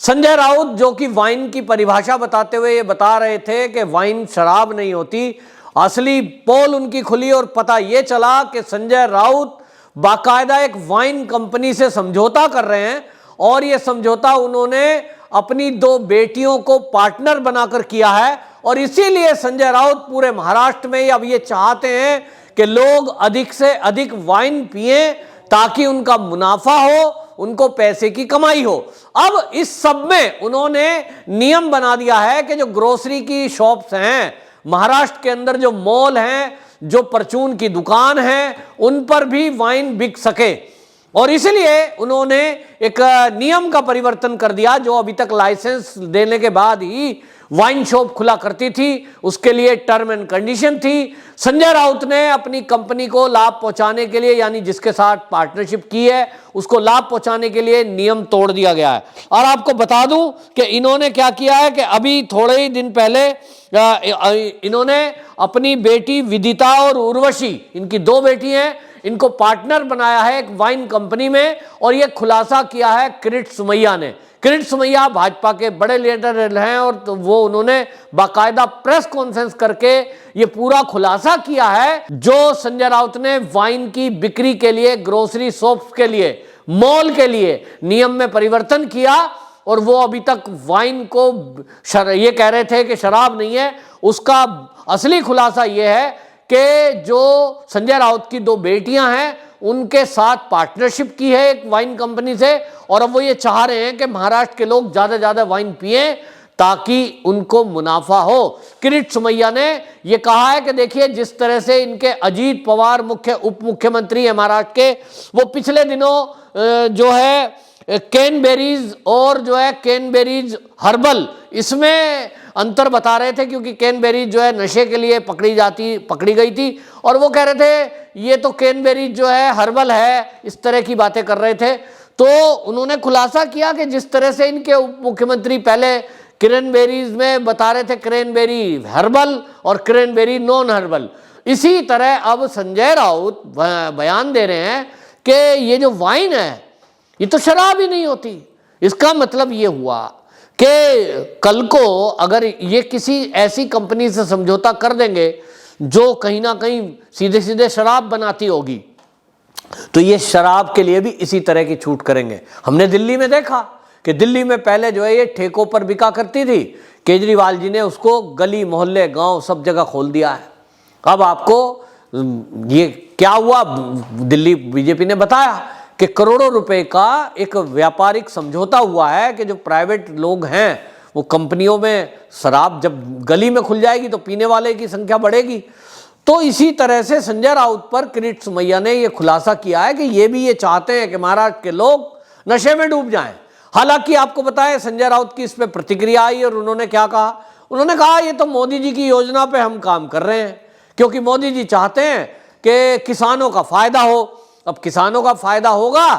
संजय राउत जो कि वाइन की परिभाषा बताते हुए ये बता रहे थे कि वाइन शराब नहीं होती, असली पोल उनकी खुली और पता ये चला कि संजय राउत बाकायदा एक वाइन कंपनी से समझौता कर रहे हैं और ये समझौता उन्होंने अपनी 2 बेटियों को पार्टनर बनाकर किया है। और इसीलिए संजय राउत पूरे महाराष्ट्र में अब ये चाहते हैं कि लोग अधिक से अधिक वाइन पिएं ताकि उनका मुनाफा हो, उनको पैसे की कमाई हो। अब इस सब में उन्होंने नियम बना दिया है कि जो ग्रोसरी की शॉप्स हैं महाराष्ट्र के अंदर, जो मॉल हैं, जो परचून की दुकान है, उन पर भी वाइन बिक सके। और इसलिए उन्होंने एक नियम का परिवर्तन कर दिया। जो अभी तक लाइसेंस देने के बाद ही वाइन शॉप खुला करती थी, उसके लिए टर्म एंड कंडीशन थी। संजय राउत ने अपनी कंपनी को लाभ पहुंचाने के लिए, यानी जिसके साथ पार्टनरशिप की है उसको लाभ पहुंचाने के लिए नियम तोड़ दिया गया है। और आपको बता दूं कि इन्होंने क्या किया है कि अभी थोड़े ही दिन पहले इन्होंने अपनी बेटी विदिता और उर्वशी, इनकी 2 बेटी हैं, इनको पार्टनर बनाया है एक वाइन कंपनी में। और यह खुलासा किया है किरीट सोमैया ने। किरीट सोमैया भाजपा के बड़े लीडर हैं और तो वो उन्होंने बाकायदा प्रेस कॉन्फ्रेंस करके ये पूरा खुलासा किया है। जो संजय राउत ने वाइन की बिक्री के लिए, ग्रोसरी शॉप्स के लिए, मॉल के लिए नियम में परिवर्तन किया और वो अभी तक वाइन को ये कह रहे थे कि शराब नहीं है, उसका असली खुलासा ये है कि जो संजय राउत की 2 बेटियां हैं उनके साथ पार्टनरशिप की है एक वाइन कंपनी से। और अब वो ये चाह रहे हैं कि महाराष्ट्र के लोग ज्यादा ज्यादा वाइन पिए ताकि उनको मुनाफा हो। किरीट सोमैया ने ये कहा है कि देखिए जिस तरह से इनके अजीत पवार उप मुख्यमंत्री है महाराष्ट्र के, वो पिछले दिनों जो है कैनबेरीज और जो है कैनबेरीज हर्बल, इसमें अंतर बता रहे थे क्योंकि कैनबेरीज जो है नशे के लिए पकड़ी गई थी और वो कह रहे थे ये तो कैनबेरीज जो है हर्बल है, इस तरह की बातें कर रहे थे। तो उन्होंने खुलासा किया कि जिस तरह से इनके उप मुख्यमंत्री पहले क्रैनबेरीज में बता रहे थे क्रैनबेरी हर्बल और क्रैनबेरी नॉन हर्बल, इसी तरह अब संजय राउत बयान दे रहे हैं कि ये जो वाइन है ये तो शराब ही नहीं होती। इसका मतलब ये हुआ कि कल को अगर ये किसी ऐसी कंपनी से समझौता कर देंगे जो कहीं ना कहीं सीधे सीधे शराब बनाती होगी, तो ये शराब के लिए भी इसी तरह की छूट करेंगे। हमने दिल्ली में देखा कि दिल्ली में पहले जो है ये ठेकों पर बिका करती थी, केजरीवाल जी ने उसको गली मोहल्ले गांव सब जगह खोल दिया है। अब आपको ये क्या हुआ, दिल्ली बीजेपी ने बताया कि करोड़ों रुपए का एक व्यापारिक समझौता हुआ है कि जो प्राइवेट लोग हैं वो कंपनियों में शराब जब गली में खुल जाएगी तो पीने वाले की संख्या बढ़ेगी। तो इसी तरह से संजय राउत पर किरीट सोमैया ने यह खुलासा किया है कि ये भी ये चाहते हैं कि महाराष्ट्र के लोग नशे में डूब जाएं। हालांकि आपको बताएं संजय राउत की इस पर प्रतिक्रिया आई और उन्होंने क्या कहा, उन्होंने कहा ये तो मोदी जी की योजना पे हम काम कर रहे हैं क्योंकि मोदी जी चाहते हैं कि किसानों का फायदा हो। अब किसानों का फायदा होगा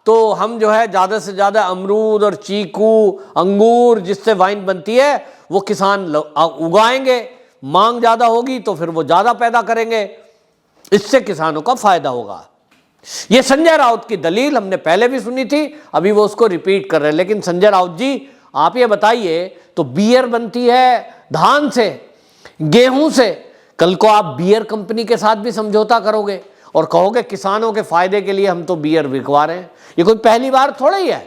तो हम जो है ज़्यादा से ज़्यादा अमरूद और चीकू, अंगूर जिससे वाइन बनती है वो किसान उगाएंगे, मांग ज़्यादा होगी तो फिर वो ज़्यादा पैदा करेंगे, इससे किसानों का फायदा होगा। ये संजय राउत की दलील हमने पहले भी सुनी थी, अभी वो उसको रिपीट कर रहे हैं। लेकिन संजय राउत जी आप ये बताइए, तो बियर बनती है धान से, गेहूं से, कल को आप बियर कंपनी के साथ भी समझौता करोगे और कहोगे किसानों के फायदे के लिए हम तो बियर बिकवा रहे हैं। ये कोई पहली बार थोड़ा ही है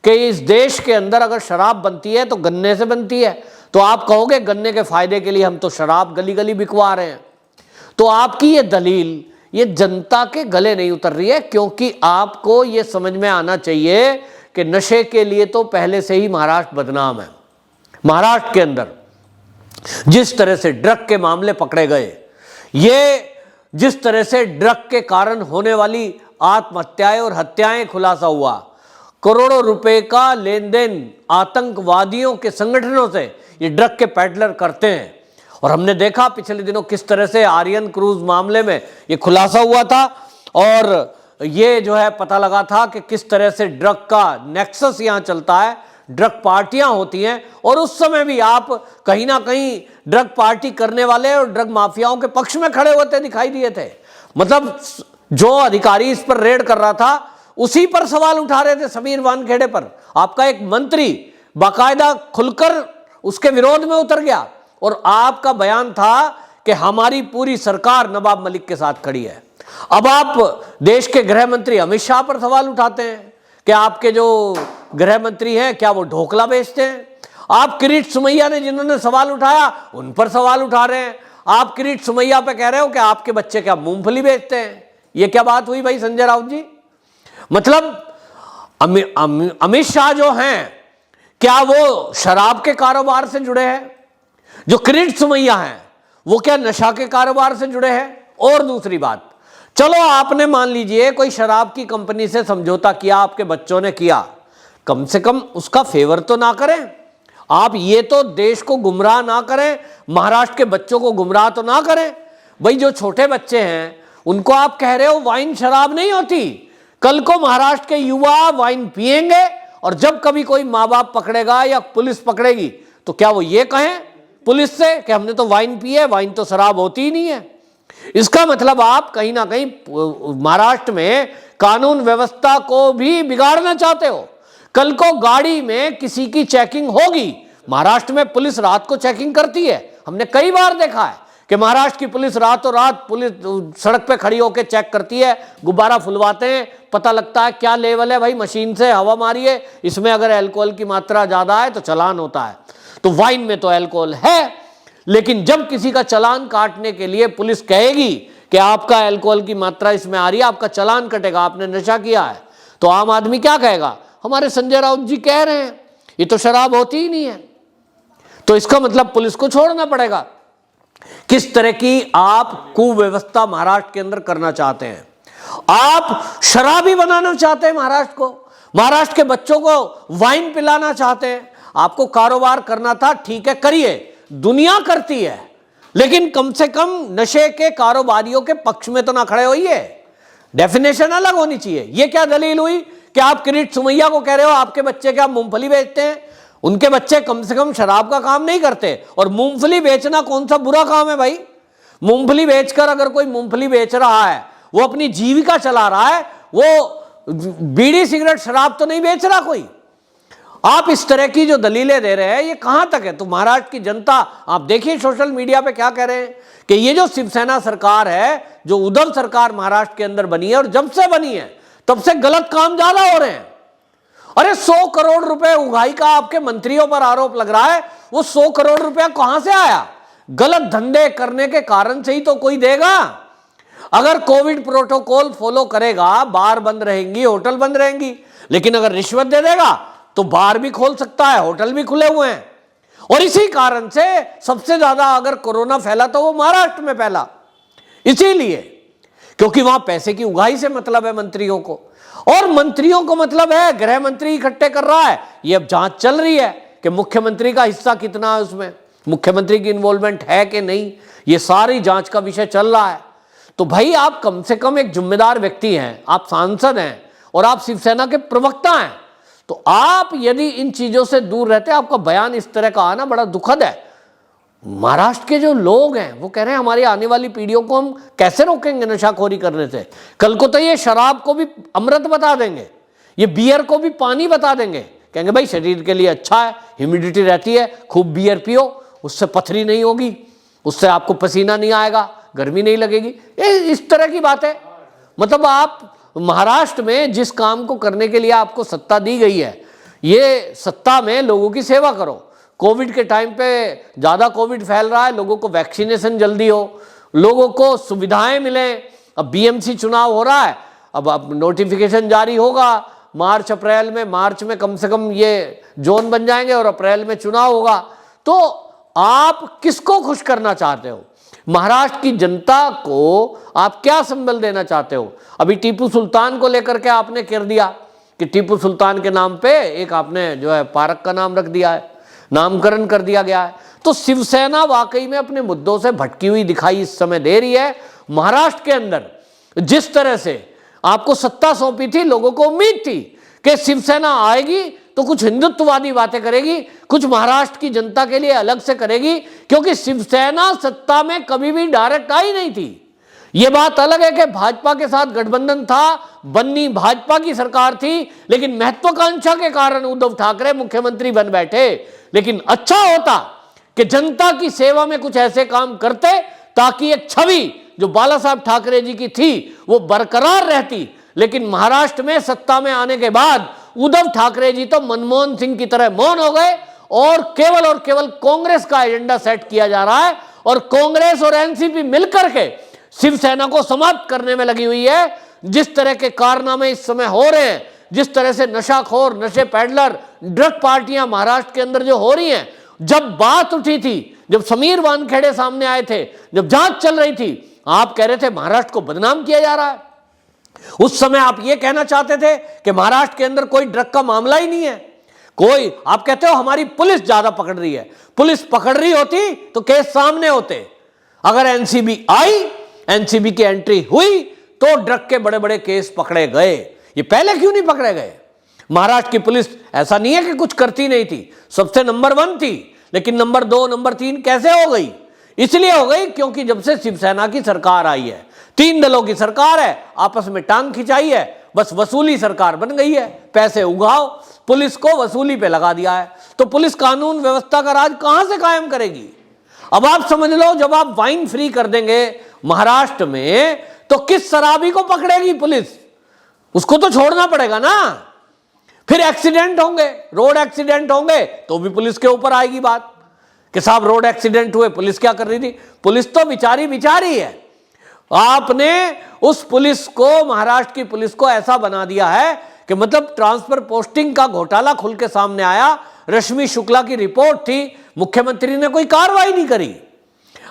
कि इस देश के अंदर अगर शराब बनती है तो गन्ने से बनती है, तो आप कहोगे गन्ने के फायदे के लिए हम तो शराब गली गली बिकवा रहे हैं। तो आपकी ये दलील ये जनता के गले नहीं उतर रही है, क्योंकि आपको ये समझ में आना चाहिए कि नशे के लिए तो पहले से ही महाराष्ट्र बदनाम है। महाराष्ट्र के अंदर जिस तरह से ड्रग के मामले पकड़े गए, ये जिस तरह से ड्रग के कारण होने वाली आत्महत्याएं और हत्याएं खुलासा हुआ, करोड़ों रुपए का लेन देन आतंकवादियों के संगठनों से ये ड्रग के पैडलर करते हैं। और हमने देखा पिछले दिनों किस तरह से आर्यन क्रूज मामले में ये खुलासा हुआ था और ये जो है पता लगा था कि किस तरह से ड्रग का नेक्सस यहाँ चलता है, ड्रग पार्टियां होती हैं। और उस समय भी आप कहीं ना कहीं ड्रग पार्टी करने वाले और ड्रग माफियाओं के पक्ष में खड़े होते दिखाई दिए थे। मतलब जो अधिकारी इस पर रेड कर रहा था उसी पर सवाल उठा रहे थे, समीर वानखेड़े पर। आपका एक मंत्री बाकायदा खुलकर उसके विरोध में उतर गया और आपका बयान था कि हमारी पूरी सरकार नवाब मलिक के साथ खड़ी है। अब आप देश के गृह मंत्री अमित शाह पर सवाल उठाते हैं कि आपके जो गृह मंत्री हैं क्या वो ढोकला बेचते हैं। आप किरीट सुमैया ने जिन्होंने सवाल उठाया उन पर सवाल उठा रहे हैं। आप किरीट सुमैया पे कह रहे हो कि आपके बच्चे क्या मूंगफली बेचते हैं। ये क्या बात हुई भाई संजय राउत जी? मतलब अमित शाह जो हैं क्या वो शराब के कारोबार से जुड़े हैं? जो किरीट सुमैया हैं वो क्या नशा के कारोबार से जुड़े हैं? और दूसरी बात, चलो आपने मान लीजिए कोई शराब की कंपनी से समझौता किया, आपके बच्चों ने किया, कम से कम उसका फेवर तो ना करें आप। ये तो देश को गुमराह ना करें, महाराष्ट्र के बच्चों को गुमराह तो ना करें। भाई जो छोटे बच्चे हैं उनको आप कह रहे हो वाइन शराब नहीं होती। कल को महाराष्ट्र के युवा वाइन पिएंगे और जब कभी कोई माँ बाप पकड़ेगा या पुलिस पकड़ेगी तो क्या वो ये कहें पुलिस से कि हमने तो वाइन पी है, वाइन तो शराब होती ही नहीं है। इसका मतलब आप कहीं ना कहीं महाराष्ट्र में कानून व्यवस्था को भी बिगाड़ना चाहते हो। कल को गाड़ी में किसी की चेकिंग होगी, महाराष्ट्र में पुलिस रात को चेकिंग करती है, हमने कई बार देखा है कि महाराष्ट्र की पुलिस रातों रात पुलिस सड़क पे खड़ी होकर चेक करती है, गुब्बारा फुलवाते हैं, पता लगता है क्या लेवल है भाई, मशीन से हवा मारिए, इसमें अगर अल्कोहल की मात्रा ज्यादा है तो चालान होता है। तो वाइन में तो अल्कोहल है, लेकिन जब किसी का चालान काटने के लिए पुलिस कहेगी कि आपका अल्कोहल की मात्रा इसमें आ रही है, आपका चालान कटेगा, आपने नशा किया है, तो आम आदमी क्या कहेगा? हमारे संजय राउत जी कह रहे हैं ये तो शराब होती ही नहीं है। तो इसका मतलब पुलिस को छोड़ना पड़ेगा। किस तरह की आप कुव्यवस्था महाराष्ट्र के अंदर करना चाहते हैं? आप शराबी बनाना चाहते हैं महाराष्ट्र को, महाराष्ट्र के बच्चों को वाइन पिलाना चाहते हैं। आपको कारोबार करना था, ठीक है करिए, दुनिया करती है, लेकिन कम से कम नशे के कारोबारियों के पक्ष में तो ना खड़े होइए। डेफिनेशन अलग होनी चाहिए। ये क्या दलील हुई कि आप किरीट सुमैया को कह रहे हो आपके बच्चे क्या मूंगफली बेचते हैं? उनके बच्चे कम से कम शराब का काम नहीं करते। और मूंगफली बेचना कौन सा बुरा काम है भाई? मूंगफली बेचकर अगर कोई मूंगफली बेच रहा है, वो अपनी जीविका चला रहा है, वो बीड़ी सिगरेट शराब तो नहीं बेच रहा कोई। आप इस तरह की जो दलीलें दे रहे हैं ये कहां तक है? तो महाराष्ट्र की जनता आप देखिए सोशल मीडिया पे क्या कह रहे हैं कि ये जो शिवसेना सरकार है, जो उद्धव सरकार महाराष्ट्र के अंदर बनी है, और जब से बनी है तब से गलत काम ज्यादा हो रहे हैं। अरे 100 करोड़ रुपए उगाही का आपके मंत्रियों पर आरोप लग रहा है, वो 100 करोड़ रुपया कहां से आया? गलत धंधे करने के कारण से ही तो कोई देगा। अगर कोविड प्रोटोकॉल फॉलो करेगा, बार बंद रहेंगी, होटल बंद रहेंगी, लेकिन अगर रिश्वत दे देगा तो बार भी खोल सकता है, होटल भी खुले हुए हैं। और इसी कारण से सबसे ज्यादा अगर कोरोना फैला तो वो महाराष्ट्र में फैला, इसीलिए क्योंकि वहां पैसे की उगाही से मतलब है मंत्रियों को, और मंत्रियों को मतलब है गृह मंत्री इकट्ठे कर रहा है। ये अब जांच चल रही है कि मुख्यमंत्री का हिस्सा कितना है, उसमें मुख्यमंत्री की इन्वॉल्वमेंट है कि नहीं, ये सारी जांच का विषय चल रहा है। तो भाई आप कम से कम एक जिम्मेदार व्यक्ति हैं, आप सांसद हैं और आप शिवसेना के प्रवक्ता हैं, तो आप यदि इन चीजों से दूर रहते, आपका बयान इस तरह का आना बड़ा दुखद है। महाराष्ट्र के जो लोग हैं वो कह रहे हैं हमारी आने वाली पीढ़ियों को हम कैसे रोकेंगे नशाखोरी करने से? कल को तो ये शराब को भी अमृत बता देंगे, ये बियर को भी पानी बता देंगे, कहेंगे भाई शरीर के लिए अच्छा है, ह्यूमिडिटी रहती है, खूब बियर पियो, उससे पथरी नहीं होगी, उससे आपको पसीना नहीं आएगा, गर्मी नहीं लगेगी। ये इस तरह की बात है। मतलब आप महाराष्ट्र में जिस काम को करने के लिए आपको सत्ता दी गई है, ये सत्ता में लोगों की सेवा करो। कोविड के टाइम पे ज़्यादा कोविड फैल रहा है, लोगों को वैक्सीनेशन जल्दी हो, लोगों को सुविधाएं मिलें। अब बीएमसी चुनाव हो रहा है, अब नोटिफिकेशन जारी होगा मार्च अप्रैल में, मार्च में कम से कम ये जोन बन जाएंगे और अप्रैल में चुनाव होगा। तो आप किसको खुश करना चाहते हो? महाराष्ट्र की जनता को आप क्या संबल देना चाहते हो? अभी टीपू सुल्तान को लेकर के आपने कर दिया कि टीपू सुल्तान के नाम पे एक आपने जो है पार्क का नाम रख दिया है, नामकरण कर दिया गया है। तो शिवसेना वाकई में अपने मुद्दों से भटकी हुई दिखाई इस समय दे रही है। महाराष्ट्र के अंदर जिस तरह से आपको सत्ता सौंपी थी, लोगों को उम्मीद थी कि शिवसेना आएगी तो कुछ हिंदुत्ववादी बातें करेगी, कुछ महाराष्ट्र की जनता के लिए अलग से करेगी, क्योंकि शिवसेना सत्ता में कभी भी डायरेक्ट आई नहीं थी। ये बात अलग है कि भाजपा के साथ गठबंधन था, बननी भाजपा की सरकार थी, लेकिन महत्वाकांक्षा के कारण उद्धव ठाकरे मुख्यमंत्री बन बैठे। लेकिन अच्छा होता कि जनता की सेवा में कुछ ऐसे काम करते ताकि एक छवि जो बाला साहब ठाकरे जी की थी वो बरकरार रहती। लेकिन महाराष्ट्र में सत्ता में आने के बाद उद्धव ठाकरे जी तो मनमोहन सिंह की तरह मौन हो गए और केवल कांग्रेस का एजेंडा सेट किया जा रहा है और कांग्रेस और एनसीपी मिलकर के शिवसेना को समाप्त करने में लगी हुई है। जिस तरह के कारनामे इस समय हो रहे हैं, जिस तरह से नशाखोर, नशे पैडलर, ड्रग पार्टियां महाराष्ट्र के अंदर जो हो रही हैं, जब बात उठी थी, जब समीर वानखेड़े सामने आए थे, जब जांच चल रही थी, आप कह रहे थे महाराष्ट्र को बदनाम किया जा रहा है। उस समय आप ये कहना चाहते थे कि महाराष्ट्र के अंदर कोई ड्रग का मामला ही नहीं है, कोई, आप कहते हो हमारी पुलिस ज्यादा पकड़ रही है। पुलिस पकड़ रही होती तो केस सामने होते। अगर एनसीबी आई, एनसीबी की एंट्री हुई तो ड्रग के बड़े बड़े केस पकड़े गए। ये पहले क्यों नहीं पकड़े गए? महाराष्ट्र की पुलिस ऐसा नहीं है कि कुछ करती नहीं थी, सबसे नंबर 1 थी, लेकिन नंबर 2, नंबर 3 कैसे हो गई? इसलिए हो गई क्योंकि जब से शिवसेना की सरकार आई है, 3 दलों की सरकार है, आपस में टांग खिंचाई है, बस वसूली सरकार बन गई है। पैसे उगाओ, पुलिस को वसूली पे लगा दिया है, तो पुलिस कानून व्यवस्था का राज कहां से कायम करेगी? अब आप समझ लो, जब आप वाइन फ्री कर देंगे महाराष्ट्र में तो किस शराबी को पकड़ेगी पुलिस? उसको तो छोड़ना पड़ेगा ना। फिर एक्सीडेंट होंगे, रोड एक्सीडेंट होंगे तो भी पुलिस के ऊपर आएगी बात कि साहब रोड एक्सीडेंट हुए, पुलिस क्या कर रही थी? पुलिस तो बिचारी है। आपने उस पुलिस को, महाराष्ट्र की पुलिस को ऐसा बना दिया है कि मतलब ट्रांसफर पोस्टिंग का घोटाला खुल के सामने आया, रश्मि शुक्ला की रिपोर्ट थी, मुख्यमंत्री ने कोई कार्रवाई नहीं करी।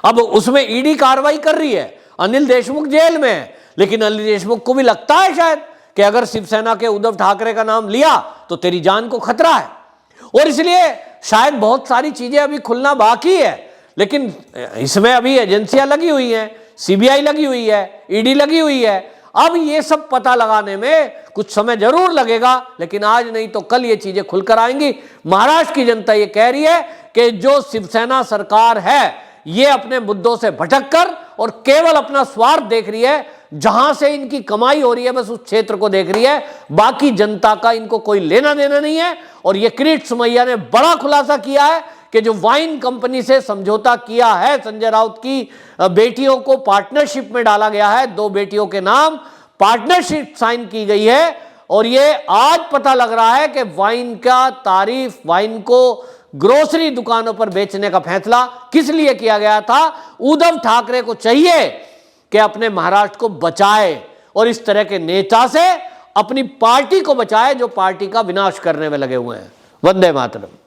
अब उसमें ईडी कार्रवाई कर रही है, अनिल देशमुख जेल में है, लेकिन अनिल देशमुख को भी लगता है शायद कि अगर शिवसेना के उद्धव ठाकरे का नाम लिया तो तेरी जान को खतरा है, और इसलिए शायद बहुत सारी चीजें अभी खुलना बाकी है। लेकिन इसमें अभी एजेंसियां लगी हुई हैं, सीबीआई लगी हुई है, ईडी लगी हुई है। अब ये सब पता लगाने में कुछ समय जरूर लगेगा, लेकिन आज नहीं तो कल ये चीजें खुलकर आएंगी। महाराष्ट्र की जनता ये कह रही है कि जो शिवसेना सरकार है ये अपने मुद्दों से भटककर और केवल अपना स्वार्थ देख रही है, जहां से इनकी कमाई हो रही है बस उस क्षेत्र को देख रही है, बाकी जनता का इनको कोई लेना देना नहीं है। और ये किरीट सोमैया ने बड़ा खुलासा किया है कि जो वाइन कंपनी से समझौता किया है, संजय राउत की बेटियों को पार्टनरशिप में डाला गया है, 2 बेटियों के नाम पार्टनरशिप साइन की गई है, और ये आज पता लग रहा है कि वाइन का तारीफ, वाइन को ग्रोसरी दुकानों पर बेचने का फैसला किस लिए किया गया था? उद्धव ठाकरे को चाहिए कि अपने महाराष्ट्र को बचाए और इस तरह के नेता से अपनी पार्टी को बचाए जो पार्टी का विनाश करने में लगे हुए हैं। वंदे मातरम।